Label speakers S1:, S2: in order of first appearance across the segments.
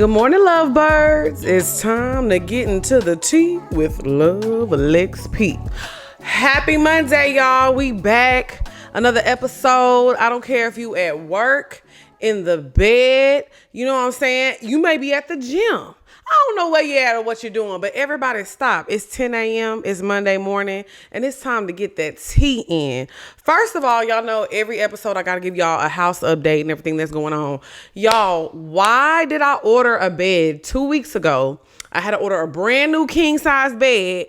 S1: Good morning, lovebirds. It's time to get into the tea with Love Lex P. Happy Monday, y'all. We back. Another episode. I don't care if you at work, in the bed, you know what I'm saying? You may be at the gym. I don't know where you're at or what you're doing, but everybody stop. It's 10 a.m. It's Monday morning, and it's time to get that tea in. First of all, y'all know every episode I got to give y'all a house update and everything that's going on. Y'all, why did I order a bed 2 weeks ago? I had to order a brand new king size bed,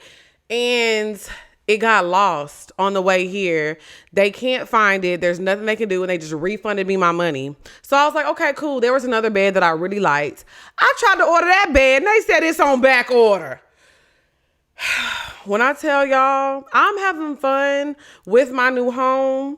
S1: and it got lost on the way here. They can't find it. There's nothing they can do. And they just refunded me my money. So I was like, okay, cool. There was another bed that I really liked. I tried to order that bed and they said it's on back order. When I tell y'all, I'm having fun with my new home,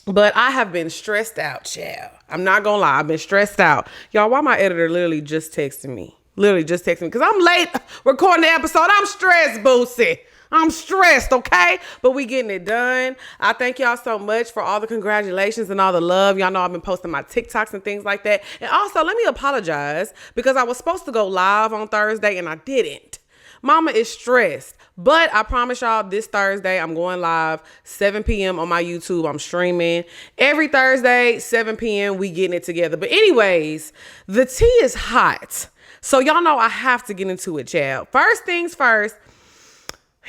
S1: but I have been stressed out, child. I'm not gonna lie. I've been stressed out. Y'all, why my editor literally just texted me? Because I'm late recording the episode. I'm stressed, Boosie. I'm stressed, okay? But we getting it done. I thank y'all so much for all the congratulations and all the love. Y'all know I've been posting my TikToks and things like that. And also, let me apologize because I was supposed to go live on Thursday and I didn't. Mama is stressed. But I promise y'all this Thursday, I'm going live 7 p.m. on my YouTube. I'm streaming every Thursday, 7 p.m. We getting it together. But anyways, the tea is hot. So y'all know I have to get into it, child. First things first.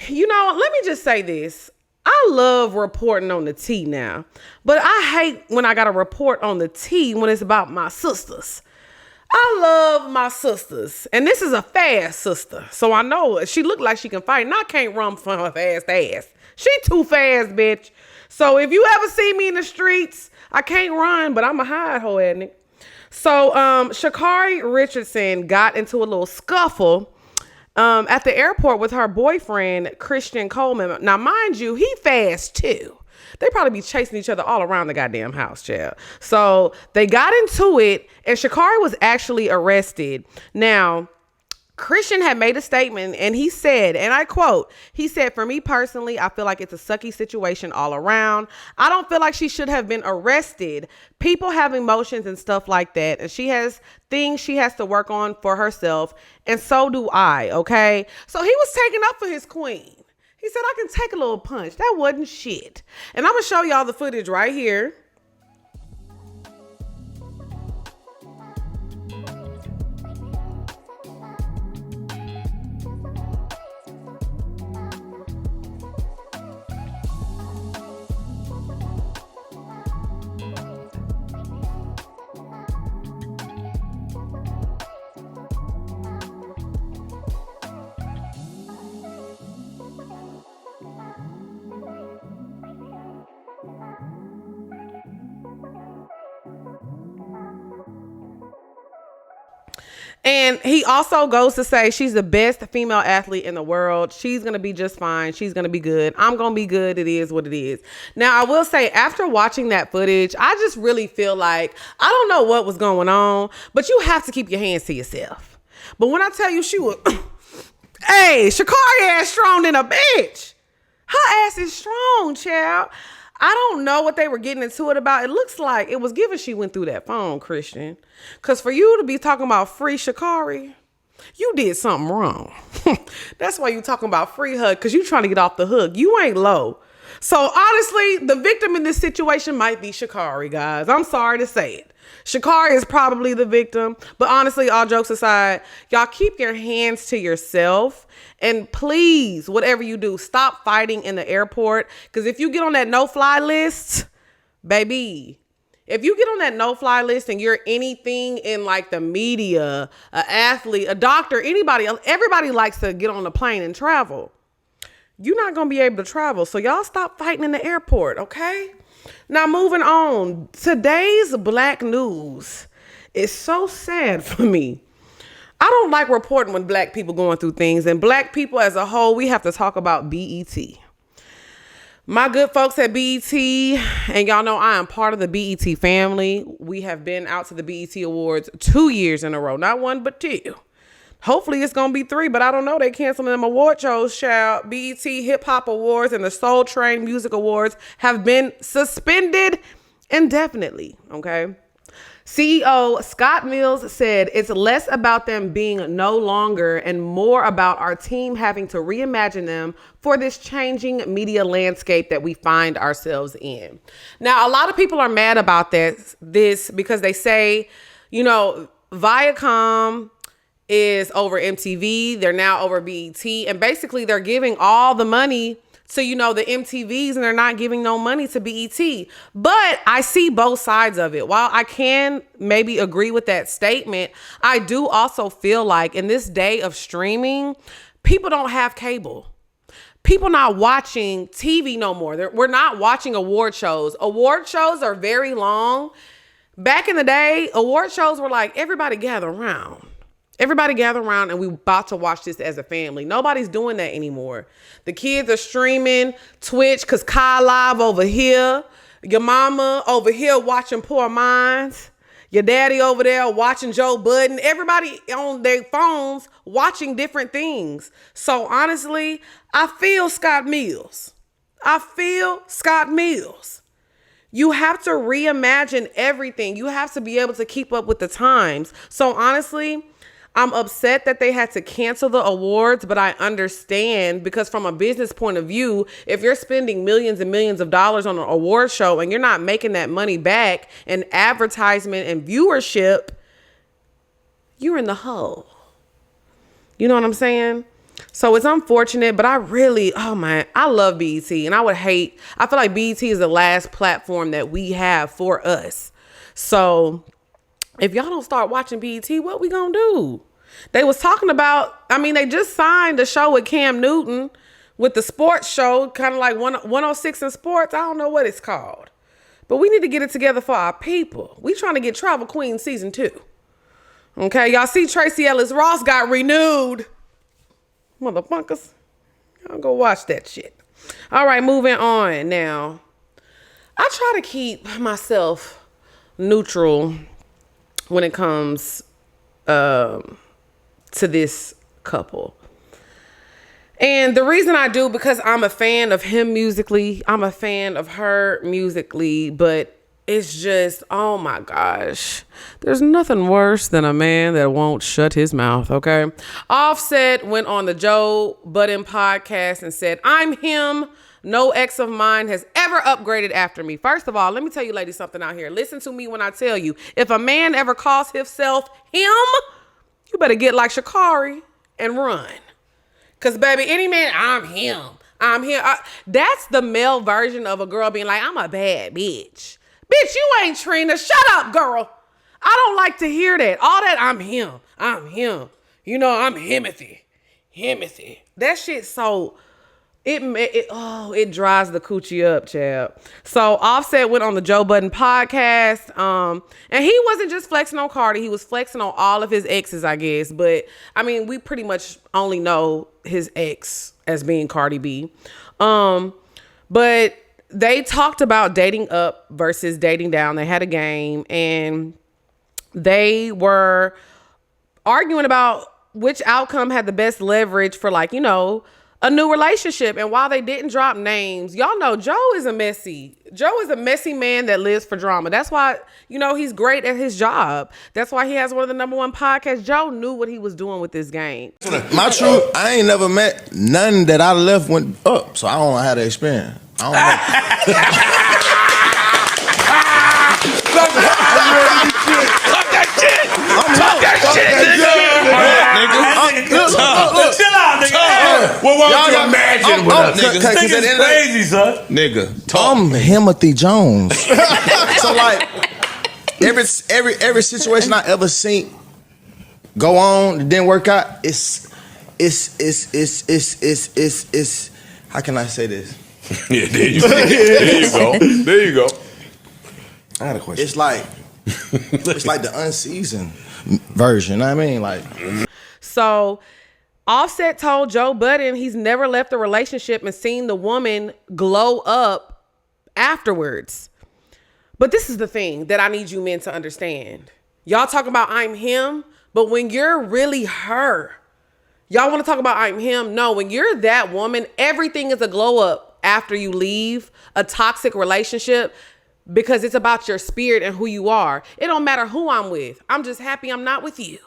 S1: You know, let me just say this. I love reporting on the tea now, but I hate when I got to report on the tea when it's about my sisters. I love my sisters, and this is a fast sister, so I know she look like she can fight, and I can't run from her fast ass. She too fast, bitch. So if you ever see me in the streets, I can't run, but I'm a hide hoe at it. So Shacarri Richardson got into a little scuffle at the airport with her boyfriend, Christian Coleman. Now, mind you, he fast too. They probably be chasing each other all around the goddamn house, child. So they got into it, and Shacarri was actually arrested. Now, Christian had made a statement, and he said, and I quote, he said, "For me personally, I feel like it's a sucky situation all around. I don't feel like she should have been arrested. People have emotions and stuff like that, and she has things she has to work on for herself, and so do I, okay?" So he was taking up for his queen. He said, "I can take a little punch. That wasn't shit." And I'm going to show y'all the footage right here. And he also goes to say she's the best female athlete in the world. She's going to be just fine. She's going to be good. I'm going to be good. It is what it is. Now, I will say after watching that footage, I just really feel like, I don't know what was going on, but you have to keep your hands to yourself. But when I tell you she was, hey, Shacarri ass strong than a bitch. Her ass is strong, child. I don't know what they were getting into it about. It looks like it was given she went through that phone, Christian. Because for you to be talking about free Shacarri, you did something wrong. That's why you talking about free her, because you trying to get off the hook. You ain't low. So honestly, the victim in this situation might be Shacarri, guys. I'm sorry to say it. Shacarri is probably the victim. But honestly, all jokes aside, y'all keep your hands to yourself. And please, whatever you do, stop fighting in the airport. Because if you get on that no-fly list, baby, if you get on that no-fly list and you're anything in like the media, an athlete, a doctor, anybody else, everybody likes to get on a plane and travel. You're not going to be able to travel. So y'all stop fighting in the airport, okay? Now, moving on. Today's Black news is so sad for me. I don't like reporting when Black people going through things, and Black people as a whole, we have to talk about BET. My good folks at BET, and y'all know I am part of the BET family. We have been out to the BET Awards 2 years in a row, not one, but two. Hopefully it's going to be 3, but I don't know. They canceling them award shows, child. BET Hip Hop Awards and the Soul Train Music Awards have been suspended indefinitely, okay? CEO Scott Mills said it's less about them being no longer and more about our team having to reimagine them for this changing media landscape that we find ourselves in. Now, a lot of people are mad about this because they say, Viacom is over MTV. They're now over BET. And basically they're giving all the money to, the MTVs, and they're not giving no money to BET. But I see both sides of it. While I can maybe agree with that statement, I do also feel like in this day of streaming, people don't have cable. People not watching TV no more. We're not watching award shows. Award shows are very long. Back in the day, award shows were like, everybody gather around. Everybody gather around and we about to watch this as a family. Nobody's doing that anymore. The kids are streaming Twitch because Kai Live over here. Your mama over here watching Poor Minds. Your daddy over there watching Joe Budden. Everybody on their phones watching different things. So honestly, I feel Scott Mills. You have to reimagine everything. You have to be able to keep up with the times. So honestly, I'm upset that they had to cancel the awards, but I understand because from a business point of view, if you're spending millions and millions of dollars on an award show and you're not making that money back in advertisement and viewership, you're in the hole. You know what I'm saying? So it's unfortunate, but I love BET, and I feel like BET is the last platform that we have for us. So if y'all don't start watching BET, what we gonna do? They was talking about, they just signed a show with Cam Newton with the sports show, kind of like 106 in Sports. I don't know what it's called. But we need to get it together for our people. We trying to get Travel Queen season 2. Okay, y'all see Tracy Ellis Ross got renewed. Motherfuckers. Y'all go watch that shit. All right, moving on now. I try to keep myself neutral when it comes to this couple. And the reason I do, because I'm a fan of him musically, I'm a fan of her musically, but it's just, oh my gosh, there's nothing worse than a man that won't shut his mouth, okay? Offset went on the Joe Budden podcast and said, I'm him. No ex of mine has ever upgraded after me. First of all, let me tell you ladies something out here. Listen to me when I tell you, if a man ever calls himself him, you better get like Shacarri and run. Because, baby, any man, I'm him. That's the male version of a girl being like, I'm a bad bitch. Bitch, you ain't Trina. Shut up, girl. I don't like to hear that. All that, I'm him. I'm Himothy. That shit so... It dries the coochie up, child. So Offset went on the Joe Budden podcast, and he wasn't just flexing on Cardi. He was flexing on all of his exes, I guess. But we pretty much only know his ex as being Cardi B. But they talked about dating up versus dating down. They had a game, and they were arguing about which outcome had the best leverage for, a new relationship. And while they didn't drop names, y'all know Joe is a messy man that lives for drama. That's why, he's great at his job. That's why he has one of the #1 podcasts. Joe knew what he was doing with this game.
S2: My truth, I ain't never met none that I left went up, so I don't know how to experience. I don't know. Talk that shit, nigga.
S3: Chill out, nigga. What won't you imagine with us? This is crazy, son.
S2: Nigga, I'm Himothy Jones. So every situation I ever seen go on, it didn't work out. It's how can I say this?
S3: Yeah, there you go.
S2: I had a question. It's like the unseasoned version. You know what I mean?
S1: So Offset told Joe Budden he's never left a relationship and seen the woman glow up afterwards. But this is the thing that I need you men to understand. Y'all talk about I'm him, but when you're really her, y'all want to talk about I'm him? No, when you're that woman, everything is a glow up after you leave a toxic relationship. because it's about your spirit and who you are. It don't matter who I'm with. I'm just happy I'm not with you.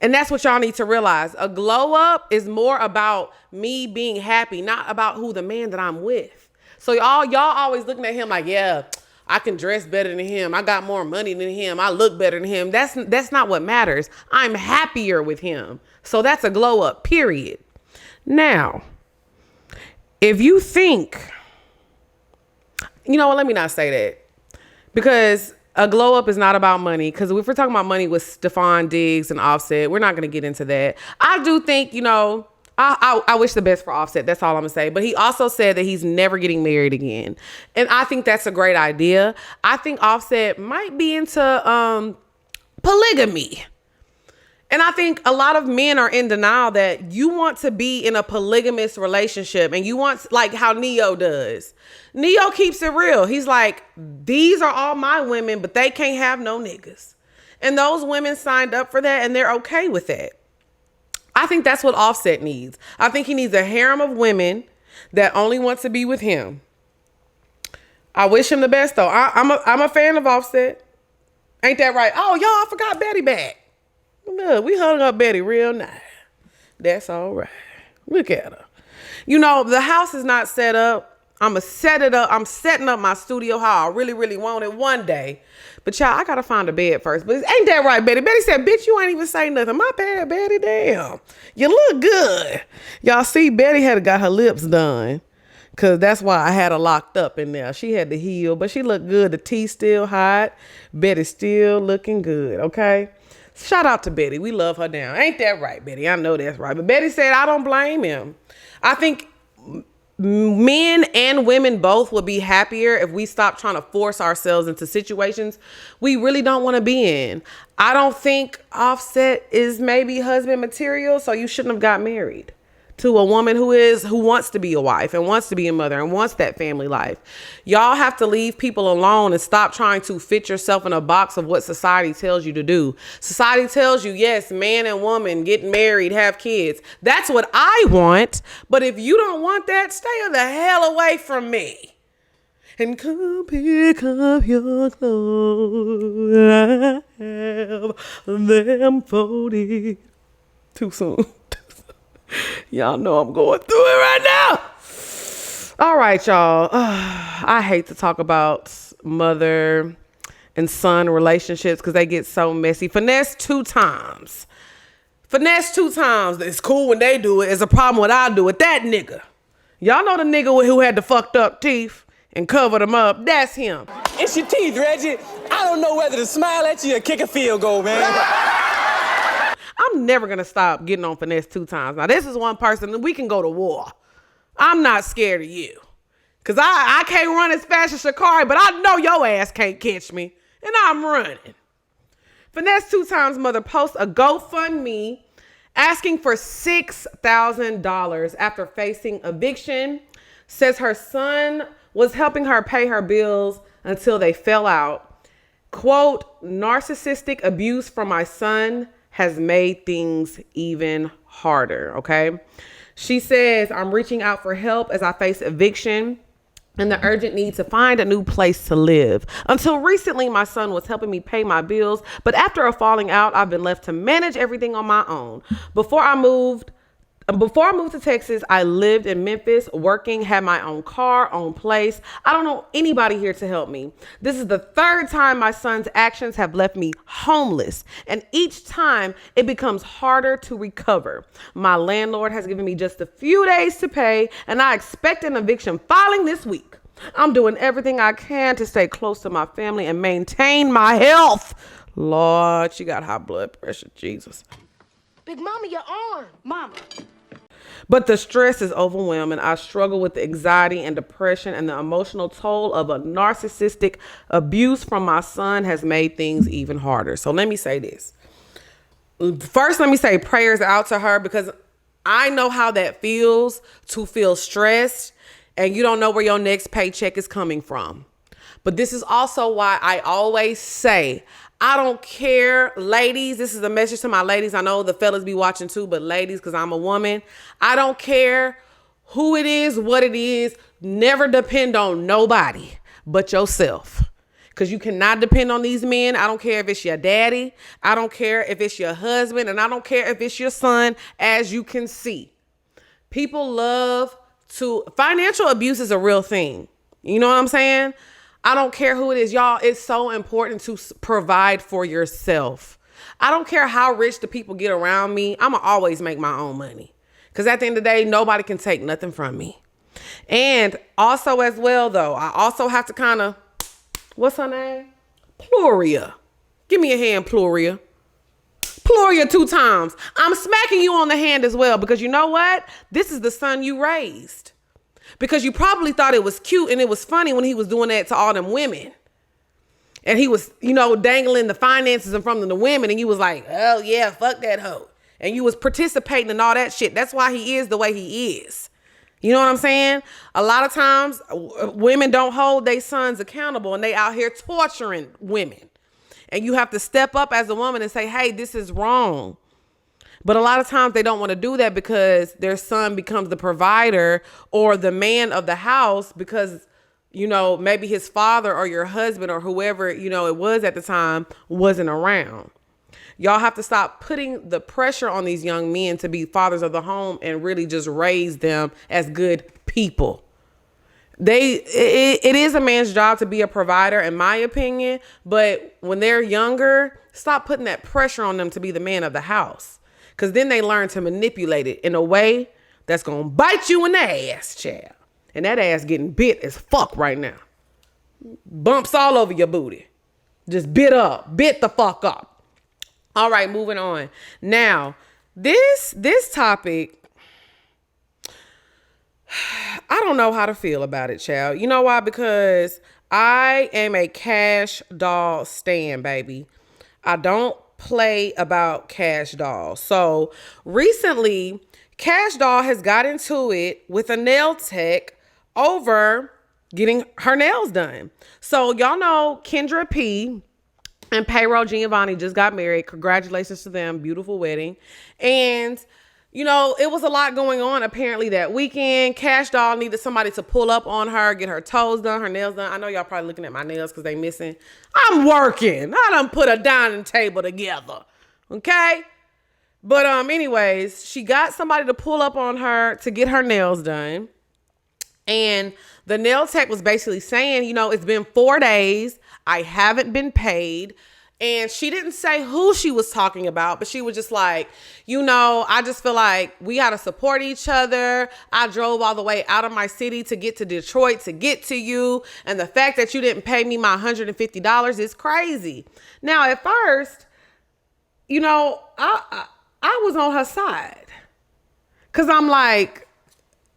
S1: And that's what y'all need to realize. A glow up is more about me being happy, not about who the man that I'm with. So y'all always looking at him like, yeah, I can dress better than him. I got more money than him. I look better than him. That's not what matters. I'm happier with him. So that's a glow up, period. Now, if you think, you know what, let me not say that. Because a glow up is not about money. Because if we're talking about money with Stephon Diggs and Offset, we're not going to get into that. I do think, I wish the best for Offset. That's all I'm going to say. But he also said that he's never getting married again. And I think that's a great idea. I think Offset might be into polygamy. And I think a lot of men are in denial that you want to be in a polygamous relationship and you want, like how Neo does. Neo keeps it real. He's like, these are all my women, but they can't have no niggas. And those women signed up for that and they're okay with that. I think that's what Offset needs. I think he needs a harem of women that only want to be with him. I wish him the best though. I'm a fan of Offset. Ain't that right? Oh, y'all, I forgot Betty back. Look, we hung up Betty real nice. That's all right. Look at her. The house is not set up. I'm going to set it up. I'm setting up my studio how I really, really want it one day. But y'all, I got to find a bed first. But ain't that right, Betty? Betty said, bitch, you ain't even say nothing. My bad, Betty. Damn. You look good. Y'all see, Betty had got her lips done. Because that's why I had her locked up in there. She had to heal, but she looked good. The tea still hot. Betty still looking good, okay? Shout out to Betty. We love her down. Ain't that right, Betty? I know that's right. But Betty said, I don't blame him. I think men and women both would be happier if we stop trying to force ourselves into situations we really don't want to be in. I don't think Offset is maybe husband material, so you shouldn't have got married to a woman who wants to be a wife and wants to be a mother and wants that family life. Y'all have to leave people alone and stop trying to fit yourself in a box of what society tells you to do. Society tells you, yes, man and woman, get married, have kids. That's what I want. But if you don't want that, stay the hell away from me. And come pick up your clothes. I have them folded. Too soon. Y'all know I'm going through it right now. All right, y'all. I hate to talk about mother and son relationships because they get so messy. Finesse two times. It's cool when they do it. It's a problem when I do it. That nigga. Y'all know the nigga who had the fucked up teeth and covered them up. That's him.
S4: It's your teeth, Reggie. I don't know whether to smile at you or kick a field goal, man.
S1: I'm never going to stop getting on Finesse two times. Now, this is one person, we can go to war. I'm not scared of you. Because I can't run as fast as Shacarri, but I know your ass can't catch me. And I'm running. Finesse two times mother posts a GoFundMe asking for $6,000 after facing eviction. Says her son was helping her pay her bills until they fell out. Quote, narcissistic abuse from my son has made things even harder, okay? She says, I'm reaching out for help as I face eviction and the urgent need to find a new place to live. Until recently, my son was helping me pay my bills, but after a falling out, I've been left to manage everything on my own. Before I moved to Texas, I lived in Memphis, working, had my own car, own place. I don't know anybody here to help me. This is the third time my son's actions have left me homeless. And each time it becomes harder to recover. My landlord has given me just a few days to pay, and I expect an eviction filing this week. I'm doing everything I can to stay close to my family and maintain my health. Lord, she got high blood pressure, Jesus.
S5: Big Mama, your arm. Mama.
S1: But the stress is overwhelming. I struggle with the anxiety and depression, and the emotional toll of a narcissistic abuse from my son has made things even harder. So let me say this. First, let me say prayers out to her, because I know how that feels to feel stressed and you don't know where your next paycheck is coming from. But this is also why I always say, I don't care, ladies. This is a message to my ladies. I know the fellas be watching too, but ladies, because I'm a woman, I don't care who it is, what it is. Never depend on nobody. but yourself. Because you cannot depend on these men. I don't care if it's your daddy. I don't care if it's your husband. And I don't care if it's your son, as you can see. People love to... Financial abuse is a real thing. You know what I'm saying? I don't care who it is. Y'all, it's so important to provide for yourself. I don't care how rich the people get around me. I'm going to always make my own money. Because at the end of the day, nobody can take nothing from me. And also as well, though, I also have to kind of... What's her name? Pluria. Give me a hand, Pluria. Pluria 2 times. I'm smacking you on the hand as well because you know what? This is the son you raised. Because you probably thought it was cute and it was funny when he was doing that to all them women. And he was, dangling the finances in front of the women and you was like, oh yeah, fuck that hoe. And you was participating in all that shit. That's why he is the way he is. You know what I'm saying? A lot of times women don't hold their sons accountable and they out here torturing women. And you have to step up as a woman and say, hey, this is wrong. But a lot of times they don't want to do that because their son becomes the provider or the man of the house because, maybe his father or your husband or whoever, it was at the time wasn't around. Y'all have to stop putting the pressure on these young men to be fathers of the home and really just raise them as good people. It is a man's job to be a provider, in my opinion. But when they're younger, stop putting that pressure on them to be the man of the house. Because then they learn to manipulate it in a way that's going to bite you in the ass, child. And that ass getting bit as fuck right now. Bumps all over your booty. Just bit the fuck up. All right, moving on. Now, this topic, I don't know how to feel about it, child. You know why? Because I am a Kash Doll stan, baby. I don't play about Kash Doll. So recently, Kash Doll has got into it with a nail tech over getting her nails done. So y'all know Kendra P and Payroll Giovanni just got married. Congratulations to them. Beautiful wedding. And, it was a lot going on apparently that weekend. Kash Doll needed somebody to pull up on her, get her toes done, her nails done. I know y'all probably looking at my nails because they missing. I'm working. I done put a dining table together. Okay? But anyways, she got somebody to pull up on her to get her nails done. And the nail tech was basically saying, it's been 4 days. I haven't been paid. And she didn't say who she was talking about, but she was just like, I just feel like we got to support each other. I drove all the way out of my city to get to Detroit to get to you. And the fact that you didn't pay me my $150 is crazy. Now, at first, I was on her side because I'm like,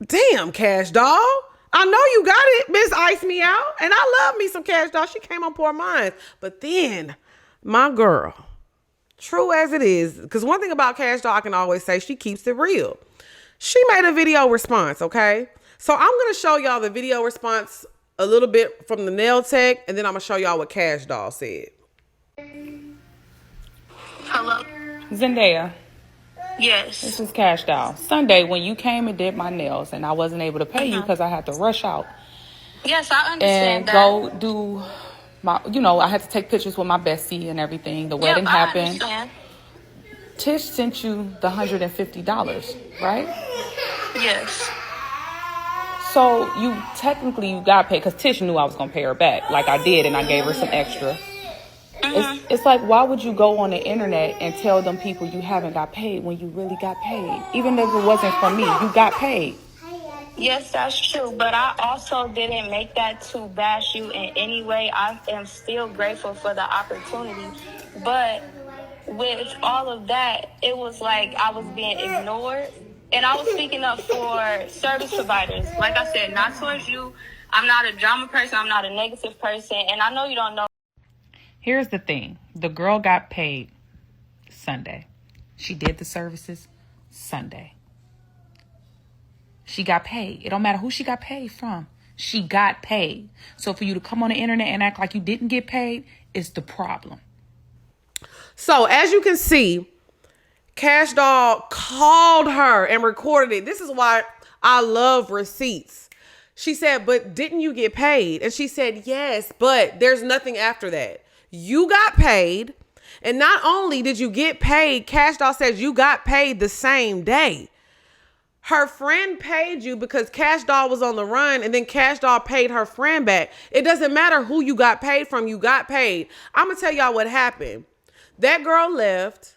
S1: damn, Kash Doll. I know you got it, Miss Ice Me Out. And I love me some Kash Doll. She came on Poor Minds. But then my girl, true as it is, because one thing about Kash Doll I can always say, she keeps it real. She made a video response, okay? So I'm going to show y'all the video response a little bit from the nail tech, and then I'm going to show y'all what Kash Doll said.
S6: Hello?
S7: Zendaya.
S6: Yes.
S7: This is Kash Doll. Sunday, when you came and did my nails, and I wasn't able to pay you because I had to rush out.
S6: Yes, I understand
S7: and go do my, I had to take pictures with my bestie and everything. The wedding happened.
S6: I understand.
S7: Tish sent you the $150, right?
S6: Yes.
S7: So you got paid because Tish knew I was going to pay her back like I did, and I gave her some extra. It's like, why would you go on the internet and tell them people you haven't got paid when you really got paid? Even if it wasn't from me, you got paid.
S6: Yes, that's true. But I also didn't make that to bash you in any way. I am still grateful for the opportunity. But with all of that, it was like I was being ignored. And I was speaking up for service providers. Like I said, not towards you. I'm not a drama person. I'm not a negative person. And I know you don't know.
S7: Here's the thing. The girl got paid Sunday. She did the services Sunday. She got paid. It don't matter who she got paid from. She got paid. So for you to come on the internet and act like you didn't get paid is the problem.
S1: So as you can see, Kash Doll called her and recorded it. This is why I love receipts. She said, but didn't you get paid? And she said, yes, but there's nothing after that. You got paid. And not only did you get paid, Kash Doll says you got paid the same day. Her friend paid you because Kash Doll was on the run, and then Kash Doll paid her friend back. It doesn't matter who you got paid from, you got paid. I'm going to tell y'all what happened. That girl left.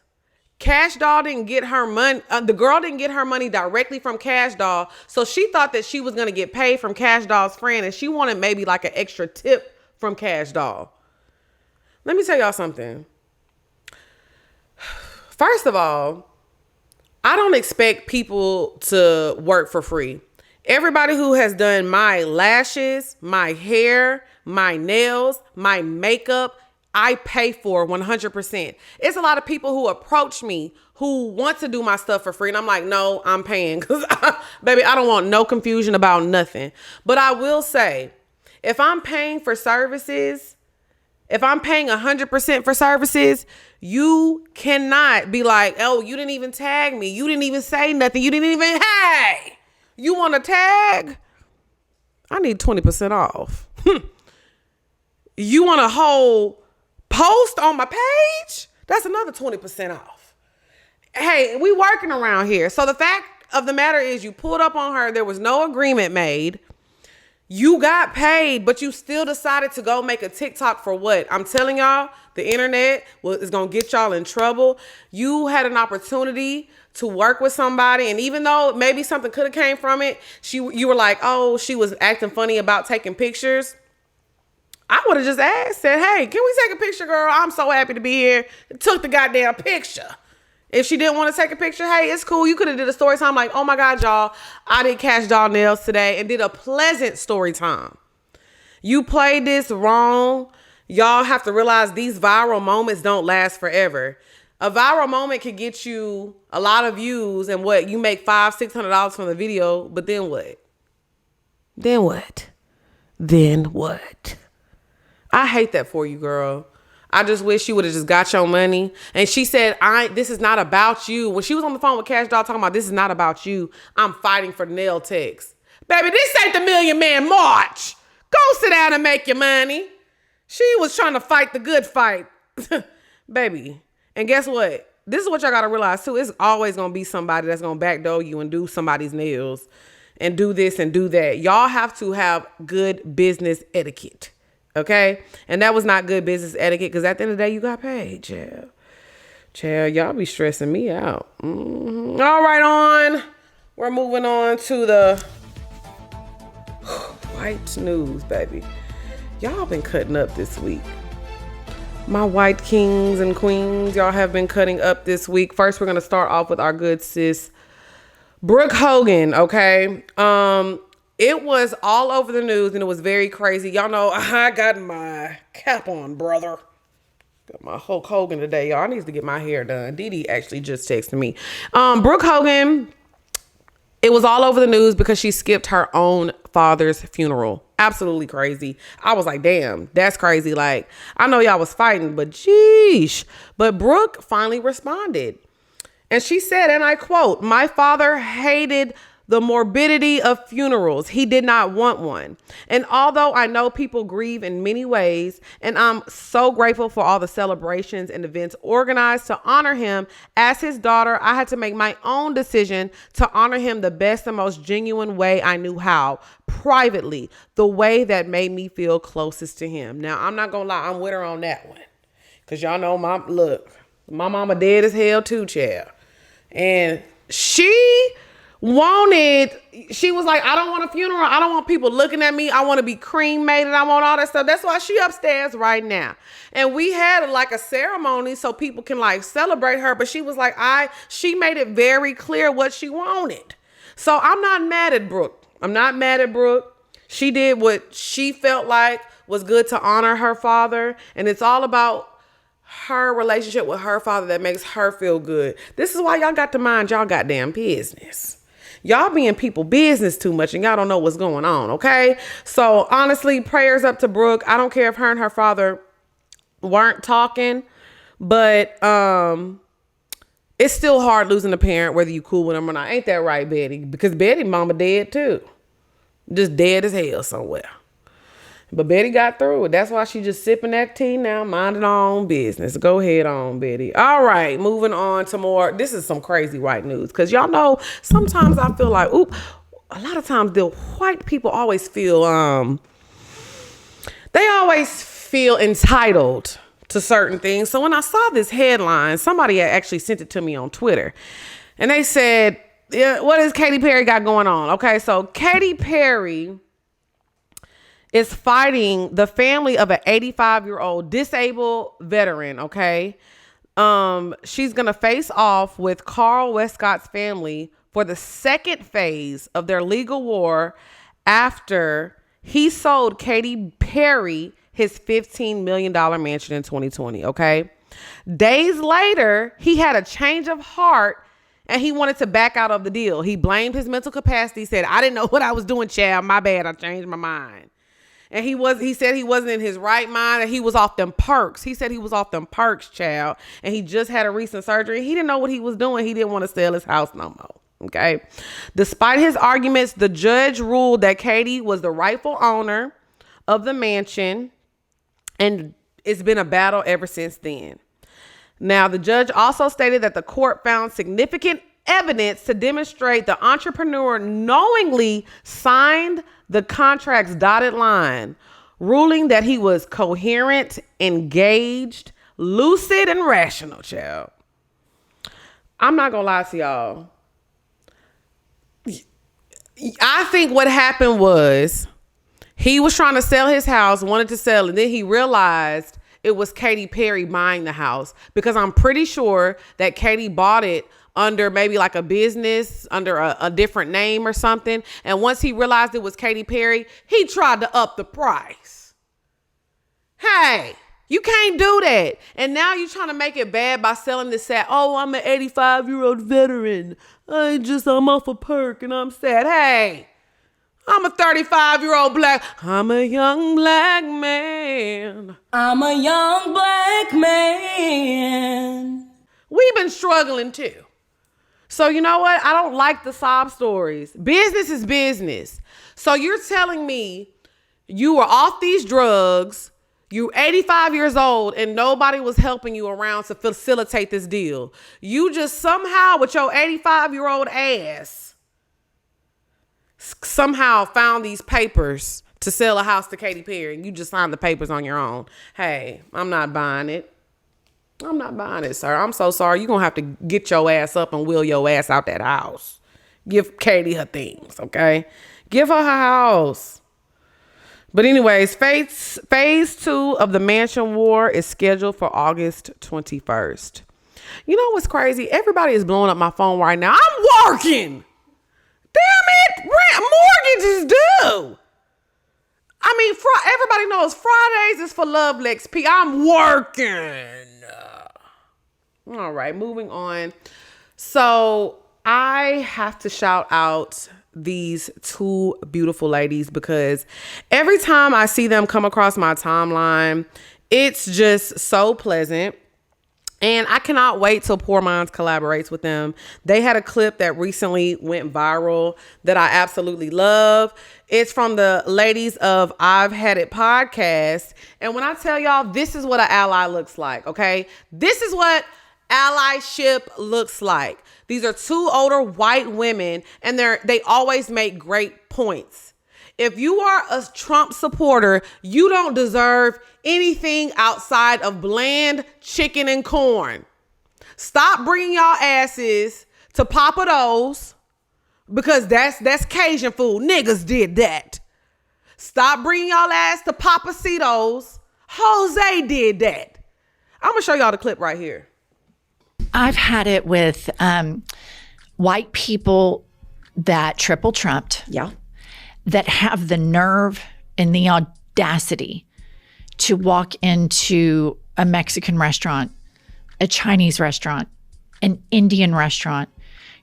S1: Kash Doll didn't get her money. The girl didn't get her money directly from Kash Doll. So she thought that she was going to get paid from Kash Doll's friend, and she wanted maybe like an extra tip from Kash Doll. Let me tell y'all something. First of all, I don't expect people to work for free. Everybody who has done my lashes, my hair, my nails, my makeup, I pay for 100%. It's a lot of people who approach me who want to do my stuff for free. And I'm like, no, I'm paying. Because, baby, I don't want no confusion about nothing. But I will say, if I'm paying for services, if I'm paying 100% for services, you cannot be like, oh, you didn't even tag me. You didn't even say nothing. You didn't even, hey, you want to tag? I need 20% off. You want a whole post on my page? That's another 20% off. Hey, we working around here. So the fact of the matter is you pulled up on her. There was no agreement made. You got paid, but you still decided to go make a TikTok for what? I'm telling y'all, the internet is going to get y'all in trouble. You had an opportunity to work with somebody, and even though maybe something could have came from it, you were like, oh, she was acting funny about taking pictures. I would have just asked, said, hey, can we take a picture, girl? I'm so happy to be here. Took the goddamn picture. If she didn't want to take a picture, hey, it's cool. You could have did a story time like, oh my God, y'all, I did Kash Doll nails today and did a pleasant story time. You played this wrong. Y'all have to realize these viral moments don't last forever. A viral moment could get you a lot of views and what? You make $500-$600 from the video, but then what? Then what? Then what? I hate that for you, girl. I just wish you would have just got your money. And she said, this is not about you. When she was on the phone with Kash Doll talking about this is not about you, I'm fighting for nail techs. Baby, this ain't the Million Man March. Go sit down and make your money. She was trying to fight the good fight. Baby. And guess what? This is what y'all got to realize too. It's always going to be somebody that's going to backdoor you and do somebody's nails and do this and do that. Y'all have to have good business etiquette. Okay? And that was not good business etiquette because at the end of the day, you got paid, child. Child, y'all be stressing me out. Mm-hmm. All right, we're moving on to the white news, baby. Y'all been cutting up this week. My white kings and queens, y'all have been cutting up this week. First, we're going to start off with our good sis, Brooke Hogan, okay? It was all over the news and it was very crazy. Y'all know I got my cap on, brother. Got my Hulk Hogan today, y'all. I need to get my hair done. Didi actually just texted me. Brooke Hogan, it was all over the news because she skipped her own father's funeral. Absolutely crazy. I was like, damn, that's crazy. Like, I know y'all was fighting, but geesh. But Brooke finally responded. And she said, and I quote, "My father hated the morbidity of funerals. He did not want one. And although I know people grieve in many ways, and I'm so grateful for all the celebrations and events organized to honor him, as his daughter, I had to make my own decision to honor him the best and most genuine way I knew how, privately, the way that made me feel closest to him." Now, I'm not gonna lie, I'm with her on that one. Because y'all know, my mama dead as hell too, child. And she was like, I don't want a funeral. I don't want people looking at me. I want to be cremated. I want all that stuff. That's why she upstairs right now. And we had like a ceremony so people can like celebrate her. But she was like, she made it very clear what she wanted. So I'm not mad at Brooke. She did what she felt like was good to honor her father. And it's all about her relationship with her father that makes her feel good. This is why y'all got to mind y'all goddamn business. Y'all be in people business too much and y'all don't know what's going on, okay? So honestly, prayers up to Brooke. I don't care if her and her father weren't talking, but it's still hard losing a parent, whether you cool with them or not. Ain't that right, Betty? Because Betty mama dead too. just dead as hell somewhere. But Betty got through it. That's why she just sipping that tea now, minding her own business. Go ahead on, Betty. All right, moving on to more. This is some crazy white news. Because y'all know, sometimes I feel like, a lot of times the white people always feel, they always feel entitled to certain things. So when I saw this headline, somebody had actually sent it to me on Twitter. And they said, yeah, what has Katy Perry got going on? Okay, so Katy Perry is fighting the family of an 85-year-old disabled veteran, okay? She's going to face off with Carl Westcott's family for the second phase of their legal war after he sold Katy Perry his $15 million mansion in 2020, okay? Days later, he had a change of heart and he wanted to back out of the deal. He blamed his mental capacity, said, I didn't know what I was doing, child. My bad. I changed my mind. And he said he wasn't in his right mind and he was off them perks. He said he was off them perks, child. And he just had a recent surgery. He didn't know what he was doing. He didn't want to sell his house no more. Okay. Despite his arguments, the judge ruled that Katy was the rightful owner of the mansion. And it's been a battle ever since then. Now, the judge also stated that the court found significant evidence to demonstrate the entrepreneur knowingly signed the contract's dotted line, ruling that he was coherent, engaged, lucid, and rational, child. I'm not gonna lie to y'all. I think what happened was he was trying to sell his house, wanted to sell, and then he realized it was Katy Perry buying the house, because I'm pretty sure that Katy bought it under maybe like a business, under a different name or something. And once he realized it was Katy Perry, he tried to up the price. Hey, you can't do that. And now you're trying to make it bad by selling this sad. Oh, I'm an 85-year-old veteran. I'm off a perk and I'm sad. Hey, I'm a 35-year-old I'm a young black man.
S8: I'm a young black man.
S1: We've been struggling too. So you know what? I don't like the sob stories. Business is business. So you're telling me you were off these drugs, you're 85 years old, and nobody was helping you around to facilitate this deal. You just somehow, with your 85-year-old ass, somehow found these papers to sell a house to Katy Perry, and you just signed the papers on your own. Hey, I'm not buying it. I'm not buying it, sir. I'm so sorry. You're going to have to get your ass up and wheel your ass out that house. Give Katy her things, okay? Give her house. But anyways, phase 2 of the mansion war is scheduled for August 21st. You know what's crazy? Everybody is blowing up my phone right now. I'm working. Damn it. Mortgage is due. I mean, everybody knows Fridays is for Love Lex P. I'm working. All right, moving on. So I have to shout out these two beautiful ladies, because every time I see them come across my timeline, it's just so pleasant. And I cannot wait till Poor Minds collaborates with them. They had a clip that recently went viral that I absolutely love. It's from the ladies of I've Had It podcast. And when I tell y'all, this is what an ally looks like, okay? This is what allyship looks like. These are two older white women, and they always make great points. If you are a Trump supporter, you don't deserve anything outside of bland chicken and corn. Stop bringing y'all asses to Papa Do's, because that's Cajun food. Niggas did that. Stop bringing y'all ass to Papacitos. Jose did that. I'm gonna show y'all the clip right here.
S9: I've had it with white people that triple trumped. Yeah. That have the nerve and the audacity to walk into a Mexican restaurant, a Chinese restaurant, an Indian restaurant,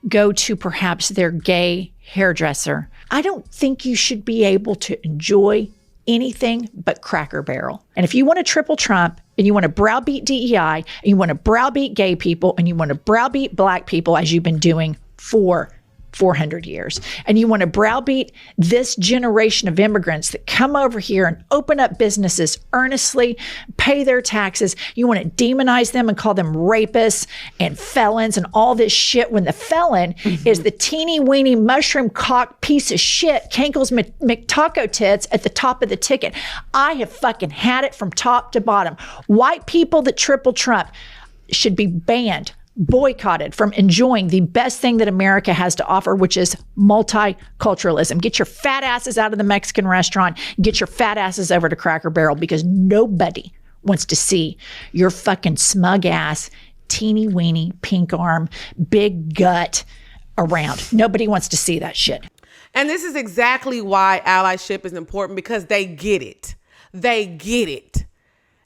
S9: go to perhaps their gay hairdresser. I don't think you should be able to enjoy anything but Cracker Barrel. And if you want to triple Trump and you want to browbeat DEI and you want to browbeat gay people and you want to browbeat black people, as you've been doing for 400 years. And you want to browbeat this generation of immigrants that come over here and open up businesses earnestly, pay their taxes. You want to demonize them and call them rapists and felons and all this shit when the felon is the teeny weeny mushroom cock piece of shit, Kankles McTaco tits at the top of the ticket. I have fucking had it from top to bottom. White people that triple Trump should be banned, boycotted from enjoying the best thing that America has to offer, which is multiculturalism. Get your fat asses out of the Mexican restaurant. Get your fat asses over to Cracker Barrel, because nobody wants to see your fucking smug ass, teeny weeny, pink arm, big gut around. Nobody wants to see that shit.
S1: And this is exactly why allyship is important, because they get it. They get it.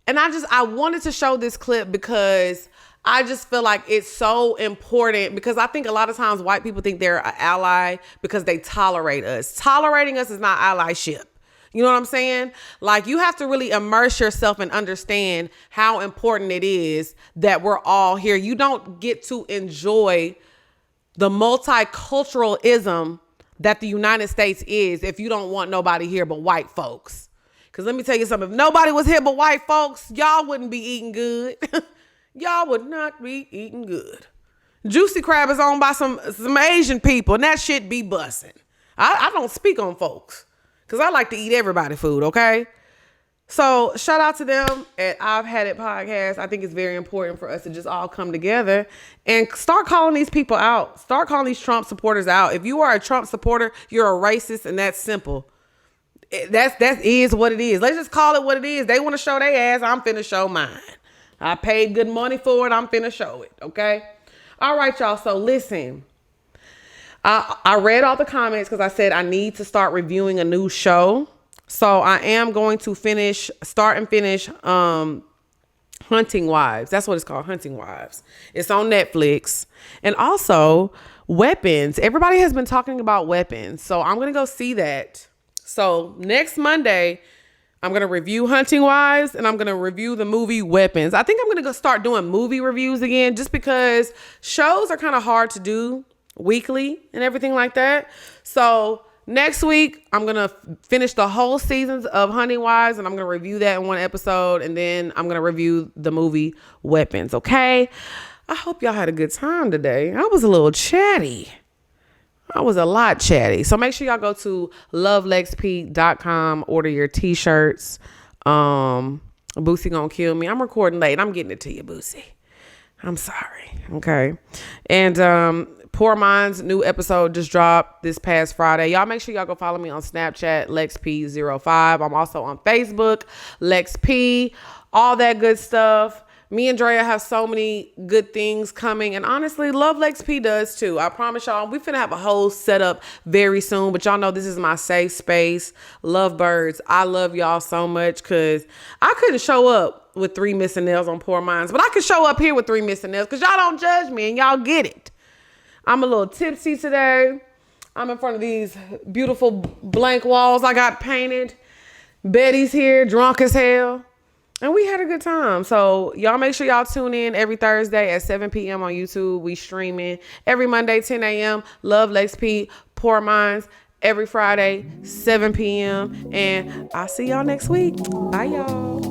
S1: And I wanted to show this clip because I just feel like it's so important, because I think a lot of times white people think they're an ally because they tolerate us. Tolerating us is not allyship. You know what I'm saying? Like, you have to really immerse yourself and understand how important it is that we're all here. You don't get to enjoy the multiculturalism that the United States is if you don't want nobody here but white folks. Because let me tell you something. If nobody was here but white folks, y'all wouldn't be eating good. Y'all would not be eating good. Juicy Crab is owned by some Asian people, and that shit be bussin'. I don't speak on folks, because I like to eat everybody food, okay? So shout out to them at I've Had It Podcast. I think it's very important for us to just all come together and start calling these people out. Start calling these Trump supporters out. If you are a Trump supporter, you're a racist, and that's simple. That is what it is. Let's just call it what it is. They want to show their ass. I'm finna show mine. I paid good money for it. I'm finna show it. Okay. All right, y'all. So listen, I read all the comments because I said I need to start reviewing a new show. So I am going to start and finish Hunting Wives. That's what it's called, Hunting Wives. It's on Netflix. And also weapons. Everybody has been talking about weapons. So I'm going to go see that. So next Monday, I'm going to review Hunting Wives, and I'm going to review the movie Weapons. I think I'm going to go start doing movie reviews again, just because shows are kind of hard to do weekly and everything like that. So next week, I'm going to finish the whole seasons of Hunting Wives, and I'm going to review that in one episode. And then I'm going to review the movie Weapons. Okay. I hope y'all had a good time today. I was a little chatty. I was a lot chatty. So make sure y'all go to lovelexp.com, order your t-shirts. Boosie gonna kill me. I'm recording late. I'm getting it to you, Boosie. I'm sorry. Okay. And Poor Minds new episode just dropped this past Friday. Y'all make sure y'all go follow me on Snapchat, LexP05. I'm also on Facebook, Lex P, all that good stuff. Me and Drea have so many good things coming. And honestly, Love Lex P does too. I promise y'all, we finna have a whole setup very soon. But y'all know this is my safe space. Lovebirds, I love y'all so much, because I couldn't show up with 3 missing nails on Poor Minds. But I could show up here with 3 missing nails, because y'all don't judge me and y'all get it. I'm a little tipsy today. I'm in front of these beautiful blank walls I got painted. Betty's here, drunk as hell. And we had a good time. So y'all make sure y'all tune in every Thursday at 7 p.m. on YouTube. We streaming every Monday, 10 a.m. Love Lex P, Poor Minds, every Friday, 7 p.m. And I'll see y'all next week. Bye, y'all.